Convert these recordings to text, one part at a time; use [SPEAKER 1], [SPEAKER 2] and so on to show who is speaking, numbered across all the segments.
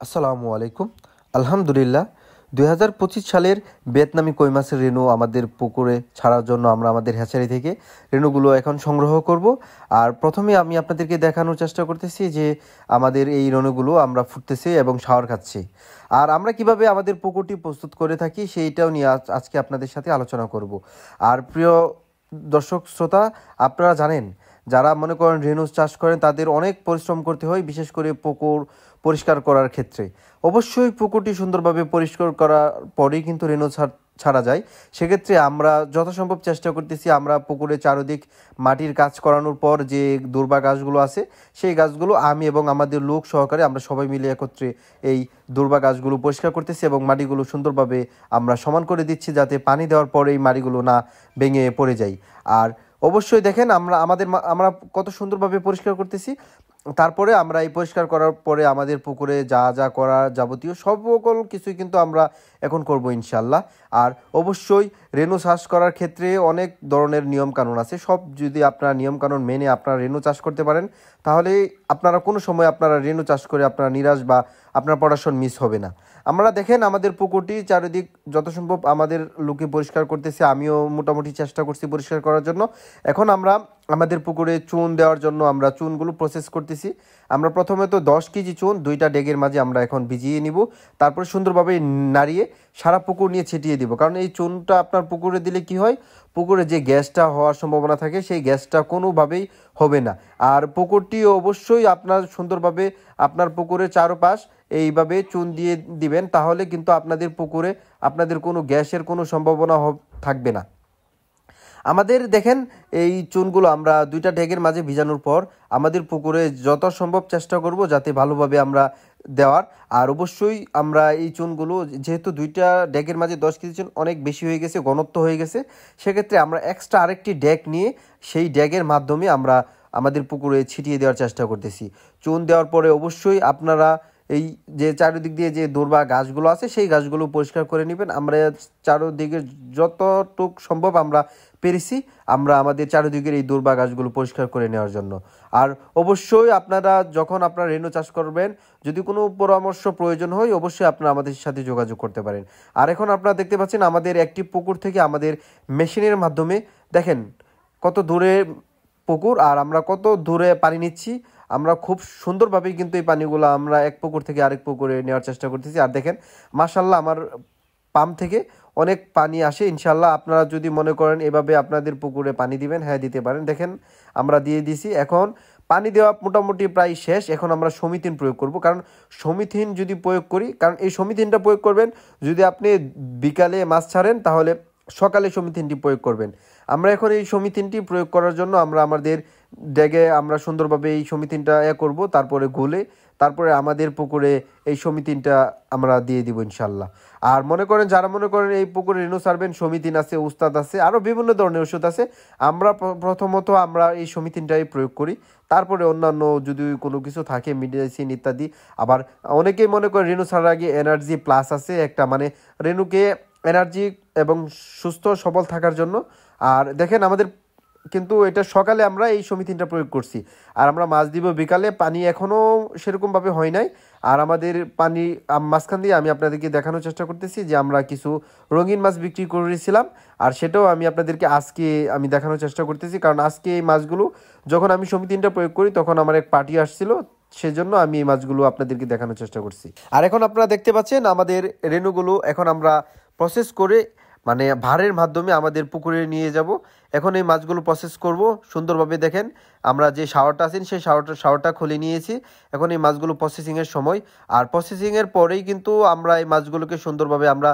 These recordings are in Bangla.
[SPEAKER 1] আসসালামু আলাইকুম। আলহামদুলিল্লাহ ২০২৫ সালের ভিয়েতনামি কই মাছের রেণু আমাদের পুকুরে ছাড়ার জন্য আমরা আমাদের হ্যাচারি থেকে রেণুগুলো এখন সংগ্রহ করব। আর প্রথমে আমি আপনাদেরকে দেখানোর চেষ্টা করতেছি যে আমাদের এই রেণুগুলো আমরা ফুটতেছি এবং শাওয়ার খাচ্ছি। আর আমরা কিভাবে আমাদের পুকুরটি প্রস্তুত করে থাকি সেইটাও নিয়ে আজকে আপনাদের সাথে আলোচনা করব। আর প্রিয় দর্শক শ্রোতা, আপনারা জানেন যারা মনে করেন রেণু চাষ করেন তাদের অনেক পরিশ্রম করতে হয়, বিশেষ করে পুকুর পরিষ্কার করার ক্ষেত্রে। অবশ্যই পুকুরটি সুন্দরভাবে পরিষ্কার করার পরেই কিন্তু রেণু ছাড়া যায়। সেক্ষেত্রে আমরা যথাসম্ভব চেষ্টা করতেছি আমরা পুকুরে চারদিক মাটির কাজ করানোর পর যে দুর্বা গাছগুলো আছে সেই গাছগুলো আমি এবং আমাদের লোক সহকারে আমরা সবাই মিলে একত্রে এই দুর্বা গাছগুলো পরিষ্কার করতেছি এবং মাটিগুলো সুন্দরভাবে আমরা সমান করে দিচ্ছি যাতে পানি দেওয়ার পরে এই মাটিগুলো না ভেঙে পড়ে যায়। আর অবশ্যই দেখেন আমরা কত সুন্দরভাবে পরিষ্কার করতেছি। তারপরে আমরা এই পরিষ্কার করার পরে আমাদের পুকুরে যা যা করার যাবতীয় সকল কিছুই কিন্তু আমরা এখন করব ইনশাল্লাহ। আর অবশ্যই রেণু চাষ করার ক্ষেত্রে অনেক ধরনের নিয়মকানুন আছে। সব যদি আপনারা নিয়মকানুন মেনে আপনারা রেণু চাষ করতে পারেন তাহলে আপনারা কোনো সময় আপনারা রেণু চাষ করে আপনারা নিরাশ বা আপনার পড়াশোনা মিস হবে না। আমরা দেখেন আমাদের পুকুরটি চারিদিক যত সম্ভব আমাদের লোকে পরিষ্কার করতেছে, আমিও মোটামুটি চেষ্টা করছি পরিষ্কার করার জন্য। এখন আমরা আমাদের পুকুরে চুন দেওয়ার জন্য আমরা চুনগুলো প্রসেস করতেছি। আমরা প্রথমে তো 10 কেজি চুন 2টা ডেগের মাঝে আমরা এখন ভিজিয়ে নিব, তারপরে সুন্দরভাবে নাড়িয়ে সারা পুকুর নিয়ে ছিটিয়ে দিব। কারণ এই চুনটা আপনার পুকুরে দিলে কি হয়, পুকুরে যে গ্যাসটা হওয়ার সম্ভাবনা থাকে সেই গ্যাসটা কোনোভাবেই হবে না। আর পুকুরটি অবশ্যই আপনার সুন্দরভাবে আপনার পুকুরের চারপাশ এইভাবে চুন দিয়ে দিবেন, তাহলে কিন্তু আপনাদের পুকুরে আপনাদের কোনো গ্যাসের কোনো সম্ভাবনা থাকবে না। আমাদের দেখেন এই চুনগুলো আমরা 2টা ডেগের মাঝে ভিজানোর পর আমাদের পুকুরে যত সম্ভব চেষ্টা করব যাতে ভালোভাবে আমরা দেওয়ার। আর অবশ্যই আমরা এই চুনগুলো যেহেতু 2টা ডেগের মাঝে 10 কেজি চুন অনেক বেশি হয়ে গেছে, ঘনত্ব হয়ে গেছে, সেক্ষেত্রে আমরা এক্সট্রা আরেকটি ডেগ নিয়ে সেই ডেগের মাধ্যমে আমরা আমাদের পুকুরে ছিটিয়ে দেওয়ার চেষ্টা করতেছি। চুন দেওয়ার পরে অবশ্যই আপনারা এই যে চারিদিক দিয়ে যে দুর্বা গাছগুলো আছে সেই গাছগুলো পরিষ্কার করে নেবেন। আমরা চারিদিকে যতটুক সম্ভব আমরা পেরেছি আমরা আমাদের চারিদিকের এই দুর্বা গাছগুলো পরিষ্কার করে নেওয়ার জন্য। আর অবশ্যই আপনারা যখন আপনারা রেণু চাষ করবেন যদি কোনো পরামর্শ প্রয়োজন হয় অবশ্যই আপনারা আমাদের সাথে যোগাযোগ করতে পারেন। আর এখন আপনারা দেখতে পাচ্ছেন আমাদের একটি পুকুর থেকে আমাদের মেশিনের মাধ্যমে দেখেন কত দূরে পুকুর আর আমরা কত দূরে পানি নিচ্ছি। আমরা খুব সুন্দরভাবেই কিন্তু এই পানিগুলো আমরা এক পুকুর থেকে আরেক পুকুরে নেওয়ার চেষ্টা করতেছি। আর দেখেন মাশাআল্লাহ আমার পাম্প থেকে অনেক পানি আসে। ইনশাআল্লাহ আপনারা যদি মনে করেন এভাবে আপনাদের পুকুরে পানি দিবেন, হ্যাঁ দিতে পারেন। দেখেন আমরা দিয়ে দিছি, এখন পানি দেওয়া মোটামুটি প্রায় শেষ। এখন আমরা সমিতিন প্রয়োগ করব, কারণ সমিতিন যদি প্রয়োগ করি, কারণ এই সমিতিনটা প্রয়োগ করবেন যদি আপনি বিকালে মাছ ছাড়েন তাহলে সকালে সমিতিনটি প্রয়োগ করবেন। আমরা এখন এই সমিতিনটি প্রয়োগ করার জন্য আমরা আমাদের ড্যাগে আমরা সুন্দরভাবে এই সমিতিনটা করব, তারপরে গুলে তারপরে আমাদের পুকুরে এই সমিতিনটা আমরা দিয়ে দিব ইনশাল্লাহ। আর মনে করেন যারা মনে করেন এই পুকুরে রেণু ছাড়বেন, সমিতিন আছে, উস্তাদ আছে, আরও বিভিন্ন ধরনের ওষুধ আছে। আমরা প্রথমত আমরা এই সমিতিনটাই প্রয়োগ করি, তারপরে অন্যান্য যদি কোনো কিছু থাকে মেডিসিন ইত্যাদি। আবার অনেকেই মনে করেন রেণু ছাড়ার আগে এনার্জি প্লাস আছে একটা, মানে রেণুকে এনার্জি এবং সুস্থ সবল থাকার জন্য। আর দেখেন আমাদের কিন্তু এটা সকালে আমরা এই সমিতিনটা প্রয়োগ করছি, আর আমরা মাছ দিব বিকালে। পানি এখনও সেরকমভাবে হয় নাই। আর আমাদের পানি মাঝখান দিয়ে আমি আপনাদেরকে দেখানোর চেষ্টা করতেছি যে আমরা কিছু রঙিন মাছ বিক্রি করেছিলাম, আর সেটাও আমি আপনাদেরকে আজকে আমি দেখানোর চেষ্টা করতেছি। কারণ আজকে এই মাছগুলো যখন আমি সমিতিনটা প্রয়োগ করি তখন আমার এক পার্টি আসছিল, সেজন্য আমি এই মাছগুলো আপনাদেরকে দেখানোর চেষ্টা করছি। আর এখন আপনারা দেখতে পাচ্ছেন আমাদের রেণুগুলো এখন আমরা প্রসেস করে মানে ভারের মাধ্যমে আমাদের পুকুরে নিয়ে যাব। এখন এই মাছগুলো প্রসেস করব সুন্দরভাবে। দেখেন আমরা যে শাওয়ারটা আছেন সেই শাওয়ারটা খুলে নিয়েছি। এখন এই মাছগুলো প্রসেসিংয়ের সময়, আর প্রসেসিংয়ের পরেই কিন্তু আমরা এই মাছগুলোকে সুন্দরভাবে আমরা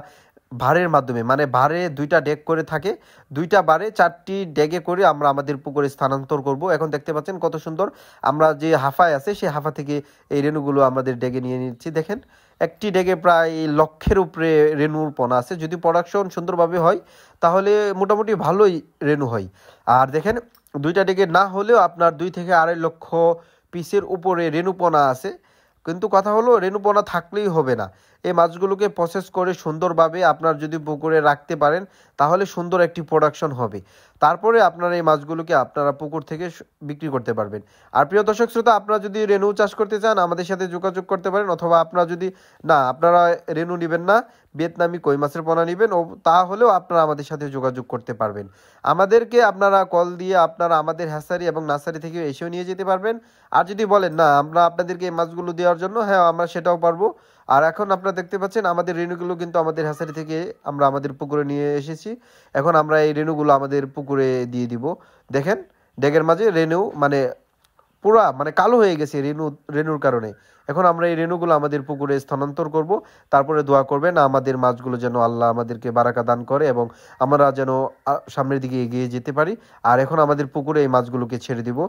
[SPEAKER 1] ভারের মাধ্যমে, মানে ভারে 2টা ডেগ করে থাকে, 2টা বারে 4টি ডেগে করে আমরা আমাদের পুকুরে স্থানান্তর করব। এখন দেখতে পাচ্ছেন কত সুন্দর আমরা যে হাফায় আছে সেই হাফা থেকে এই রেণুগুলো আমাদের ডেগে নিয়ে নিচ্ছি। দেখেন একটি ডেগে প্রায় লক্ষের উপরে রেণুর পোনা আছে। যদি প্রোডাকশন সুন্দরভাবে হয় তাহলে মোটামুটি ভালোই রেণু হয়। আর দেখেন 2টা ডেগে না হলেও আপনার 2 থেকে 2.5 লক্ষ পিসের উপরে রেণুপোনা আছে। কিন্তু কথা হলো রেণুপোনা থাকলেই হবে না, এই মাছগুলোকে প্রসেস করে সুন্দরভাবে আপনার যদি পুকুরে রাখতে পারেন তাহলে সুন্দর একটি প্রোডাকশন হবে। তারপরে আপনারা এই মাছগুলোকে আপনারা পুকুর থেকে বিক্রি করতে পারবেন। আর প্রিয় দর্শক শ্রোতা, আপনারা যদি রেনু চাষ করতে চান আমাদের সাথে যোগাযোগ করতে পারেন, অথবা আপনারা যদি আপনারা রেনু নেবেন না, ভিয়েতনামি কই মাছের পোনা নেবেন, ও তাহলেও আপনারা আমাদের সাথে যোগাযোগ করতে পারবেন। আমাদেরকে আপনারা কল দিয়ে আপনারা আমাদের হ্যাচারি এবং নার্সারি থেকে এসেও নিয়ে যেতে পারবেন। আর যদি বলেন না আমরা আপনাদেরকে এই মাছগুলো দেওয়ার জন্য, হ্যাঁ আমরা সেটাও পারবো। আর এখন আপনারা দেখতে পাচ্ছেন আমাদের রেনুগুলো কিন্তু আমাদের হ্যাচারি থেকে আমরা আমাদের পুকুরে নিয়ে এসেছি। এখন আমরা এই রেনুগুলো আমাদের পুকুরে দিয়ে দিব। দেখেন ড্যাগের মাঝে রেনু পুরা কালো হয়ে গেছে রেনুর কারণে। এখন আমরা এই রেনুগুলো আমাদের পুকুরে স্থানান্তর করব। তারপরে দোয়া করবেন আমাদের মাছগুলো যেন আল্লাহ আমাদেরকে বারাকা দান করে এবং আমরা যেন সামনের দিকে এগিয়ে যেতে পারি। আর এখন আমাদের পুকুরে এই মাছগুলোকে ছেড়ে দিব।